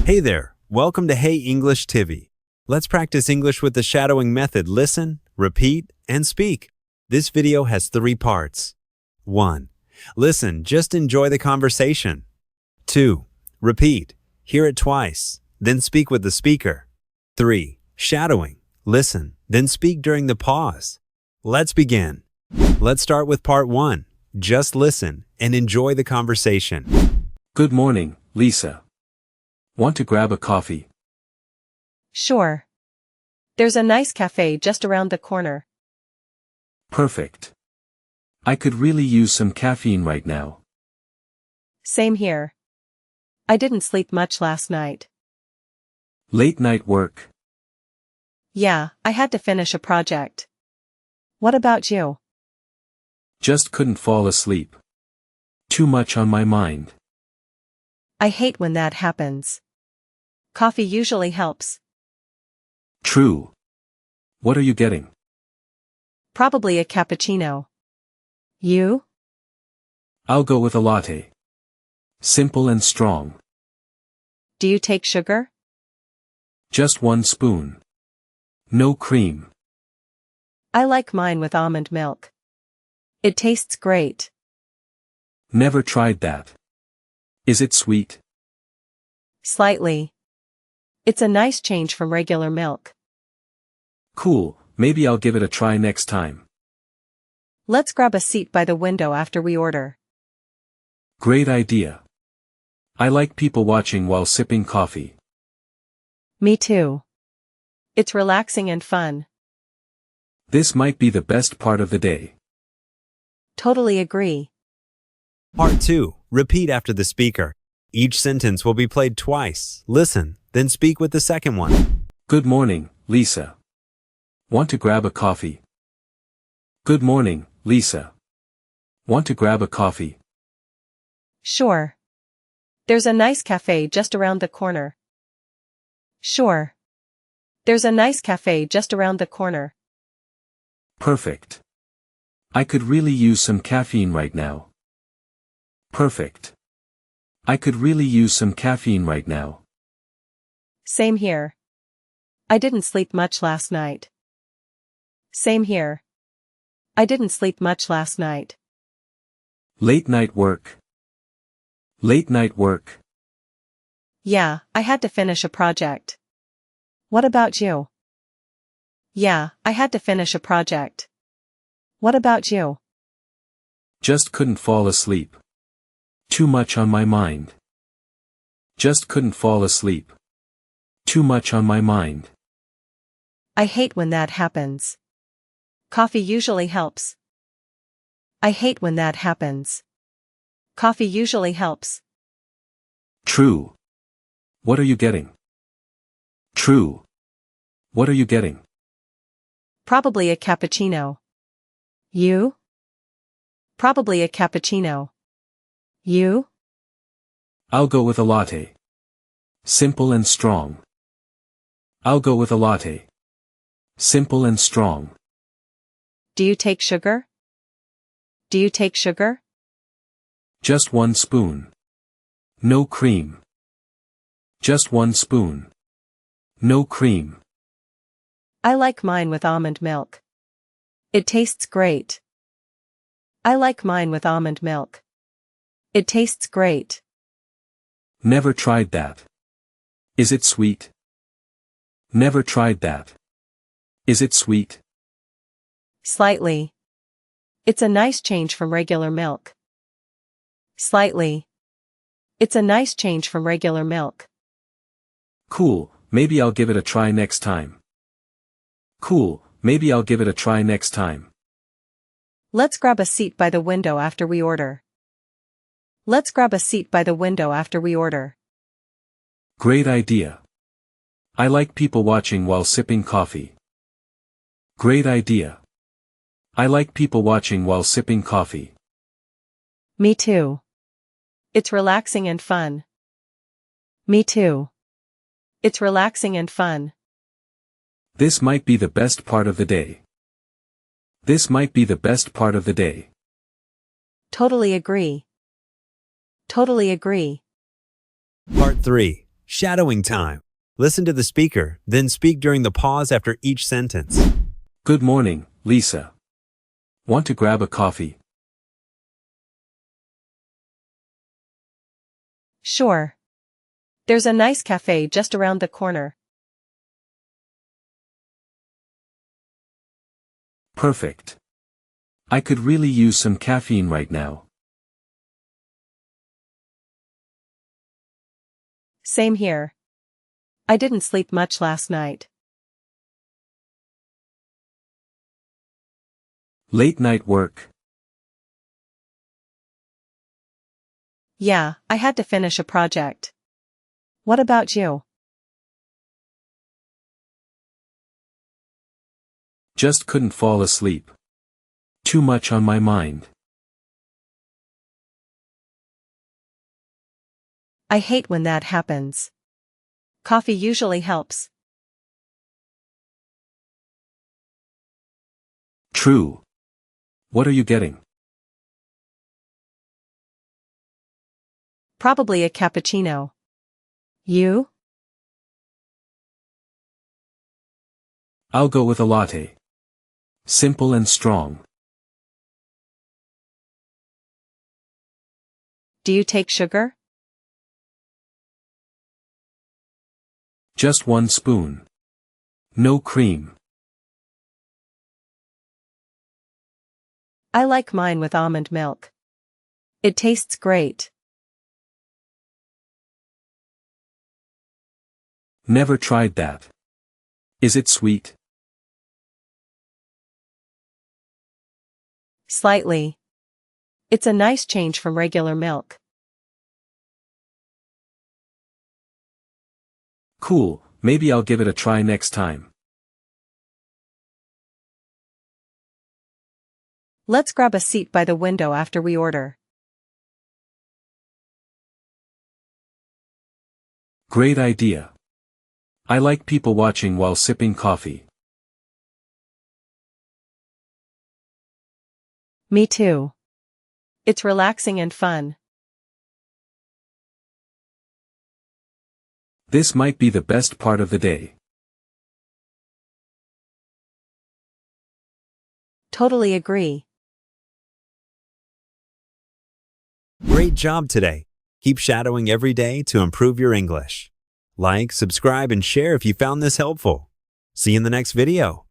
Hey there, welcome to Hey English TV. Let's practice English with the shadowing method. Listen, repeat, and speak. This video has 3 parts. 1. Listen, just enjoy the conversation. 2. Repeat, hear it twice, then speak with the speaker. 3. Shadowing, listen, then speak during the pause. Let's begin. Let's start with part 1. Just listen and enjoy the conversation. Good morning, Lisa. Want to grab a coffee? Sure. There's a nice cafe just around the corner. Perfect. I could really use some caffeine right now. Same here. I didn't sleep much last night. Late night work? Yeah, I had to finish a project. What about you? Just couldn't fall asleep. Too much on my mind. I hate when that happens. Coffee usually helps. True. What are you getting? Probably a cappuccino. You? I'll go with a latte. Simple and strong. Do you take sugar? Just 1 spoon. No cream. I like mine with almond milk. It tastes great. Never tried that. Is it sweet? Slightly. It's a nice change from regular milk. Cool, maybe I'll give it a try next time. Let's grab a seat by the window after we order. Great idea. I like people watching while sipping coffee. Me too. It's relaxing and fun. This might be the best part of the day. Totally agree. Part 2. Repeat after the speaker. Each sentence will be played twice. Listen, then speak with the second one. Good morning, Lisa. Want to grab a coffee? Good morning, Lisa. Want to grab a coffee? Sure. There's a nice cafe just around the corner. Sure. There's a nice cafe just around the corner. Perfect. I could really use some caffeine right now. Perfect. I could really use some caffeine right now. Same here. I didn't sleep much last night. Same here. I didn't sleep much last night. Late night work? Late night work? Yeah, I had to finish a project. What about you? Yeah, I had to finish a project. What about you? Just couldn't fall asleep. Too much on my mind. Just couldn't fall asleep. Too much on my mind. I hate when that happens. Coffee usually helps. I hate when that happens. Coffee usually helps. True. What are you getting? True. What are you getting? Probably a cappuccino. You? Probably a cappuccino. You? I'll go with a latte. Simple and strong. I'll go with a latte. Simple and strong. Do you take sugar? Do you take sugar? Just 1 spoon. No cream. Just 1 spoon. No cream. I like mine with almond milk. It tastes great. I like mine with almond milk. It tastes great. Never tried that. Is it sweet? Never tried that. Is it sweet? Slightly. It's a nice change from regular milk. Slightly. It's a nice change from regular milk. Cool, maybe I'll give it a try next time. Cool, maybe I'll give it a try next time. Let's grab a seat by the window after we order. Let's grab a seat by the window after we order. Great idea. I like people watching while sipping coffee. Great idea. I like people watching while sipping coffee. Me too. It's relaxing and fun. Me too. It's relaxing and fun. This might be the best part of the day. This might be the best part of the day. Totally agree. Totally agree. Part 3. Shadowing time. Listen to the speaker, then speak during the pause after each sentence. Good morning, Lisa. Want to grab a coffee? Sure. There's a nice cafe just around the corner. Perfect. I could really use some caffeine right now. Same here. I didn't sleep much last night. Late night work. Yeah, I had to finish a project. What about you? Just couldn't fall asleep. Too much on my mind. I hate when that happens. Coffee usually helps. True. What are you getting? Probably a cappuccino. You? I'll go with a latte. Simple and strong. Do you take sugar? Just 1 spoon. No cream. I like mine with almond milk. It tastes great. Never tried that. Is it sweet? Slightly. It's a nice change from regular milk. Cool, maybe I'll give it a try next time. Let's grab a seat by the window after we order. Great idea. I like people watching while sipping coffee. Me too. It's relaxing and fun. This might be the best part of the day. Totally agree. Great job today. Keep shadowing every day to improve your English. Like, subscribe, and share if you found this helpful. See you in the next video.